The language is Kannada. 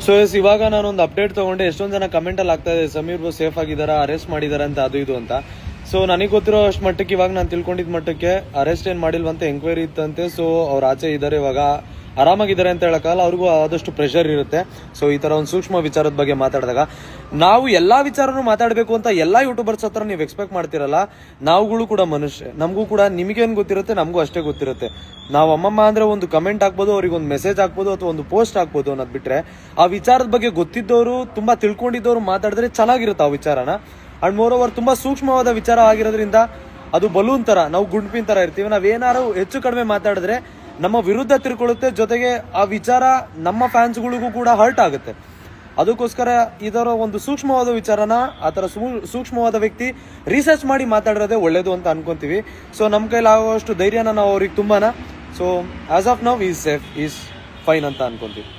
ಸೊ ಇವಾಗ ನಾನೊಂದು ಅಪ್ಡೇಟ್ ತಗೊಂಡೆ. ಎಷ್ಟೊಂದು ಜನ ಕಮೆಂಟ್ ಅಲ್ಲಿ ಆಗ್ತಾ ಇದೆ ಸಮೀರ್ ಬಾಸ್ ಸೇಫ್ ಆಗಿದಾರ, ಅರೆಸ್ಟ್ ಮಾಡಿದಾರ ಅಂತ ಅದು ಇದು ಅಂತ. ಸೊ ನನಗೆ ಗೊತ್ತಿರೋ ಅಷ್ಟು ಮಟ್ಟಕ್ಕೆ ಇವಾಗ ನಾನು ತಿಳ್ಕೊಂಡಿದ್ ಮಟ್ಟಕ್ಕೆ ಅರೆಸ್ಟ್ ಏನ್ ಮಾಡಿಲ್ವಂತೆ, ಎಂಕ್ವೈರಿ ಇತ್ತಂತೆ. ಸೊ ಅವ್ರ ಆಚೆ ಇದಾರೆ, ಇವಾಗ ಆರಾಮಾಗಿದ್ದಾರೆ ಅಂತ ಹೇಳಕ್ಕಲ್ಲ, ಅವ್ರಿಗೂ ಆದಷ್ಟು ಪ್ರೆಷರ್ ಇರುತ್ತೆ. ಸೊ ಈ ತರ ಒಂದು ಸೂಕ್ಷ್ಮ ವಿಚಾರದ ಬಗ್ಗೆ ಮಾತಾಡಿದಾಗ ನಾವು ಎಲ್ಲಾ ವಿಚಾರನೂ ಮಾತಾಡಬೇಕು ಅಂತ ಎಲ್ಲಾ ಯೂಟ್ಯೂಬರ್ಸ್ ಹತ್ರ ನೀವು ಎಕ್ಸ್ಪೆಕ್ಟ್ ಮಾಡ್ತಿರಲ್ಲ. ನಾವುಗಳು ಕೂಡ ಮನುಷ್ಯ, ನಮಗೂ ಕೂಡ ನಿಮಗೇನು ಗೊತ್ತಿರುತ್ತೆ ನಮಗೂ ಅಷ್ಟೇ ಗೊತ್ತಿರುತ್ತೆ. ನಾವು ಅಮ್ಮಮ್ಮ ಅಂದ್ರೆ ಒಂದು ಕಮೆಂಟ್ ಹಾಕ್ಬೋದು, ಅವ್ರಿಗೆ ಒಂದು ಮೆಸೇಜ್ ಹಾಕ್ಬೋದು ಅಥವಾ ಒಂದು ಪೋಸ್ಟ್ ಹಾಕ್ಬೋದು ಅನ್ನೋದು ಬಿಟ್ರೆ, ಆ ವಿಚಾರದ ಬಗ್ಗೆ ಗೊತ್ತಿದ್ದವರು ತುಂಬಾ ತಿಳ್ಕೊಂಡಿದ್ದವರು ಮಾತಾಡಿದ್ರೆ ಚೆನ್ನಾಗಿರುತ್ತೆ ಆ ವಿಚಾರನ. ಅಂಡ್ ಮೋರ್ ಓವರ್ ತುಂಬಾ ಸೂಕ್ಷ್ಮವಾದ ವಿಚಾರ ಆಗಿರೋದ್ರಿಂದ ಅದು ಬಲೂನ್ ತರ, ನಾವು ಗುಂಡ್ಪಿನ ತರ ಇರ್ತೀವಿ. ನಾವೇನಾರು ಹೆಚ್ಚು ಕಡಿಮೆ ಮಾತಾಡಿದ್ರೆ ನಮ್ಮ ವಿರುದ್ಧ ತಿರ್ಕೊಳ್ಳುತ್ತೆ, ಜೊತೆಗೆ ಆ ವಿಚಾರ ನಮ್ಮ ಫ್ಯಾನ್ಸ್ಗಳಿಗೂ ಕೂಡ ಹರ್ಟ್ ಆಗುತ್ತೆ. ಅದಕ್ಕೋಸ್ಕರ ಇದರ ಒಂದು ಸೂಕ್ಷ್ಮವಾದ ವಿಚಾರನ ಆತರ ಸೂಕ್ಷ್ಮವಾದ ವ್ಯಕ್ತಿ ರಿಸರ್ಚ್ ಮಾಡಿ ಮಾತಾಡಿರೋದೇ ಒಳ್ಳೇದು ಅಂತ ಅನ್ಕೊಂತೀವಿ. ಸೊ ನಮ್ಮ ಕೈಲಿ ಆಗುವಷ್ಟು ಧೈರ್ಯನ ನಾವು ಅವ್ರಿಗೆ ತುಂಬಾನ. So as of now is safe, is fine ಅಂತ ಅನ್ಕೊಂತೀವಿ.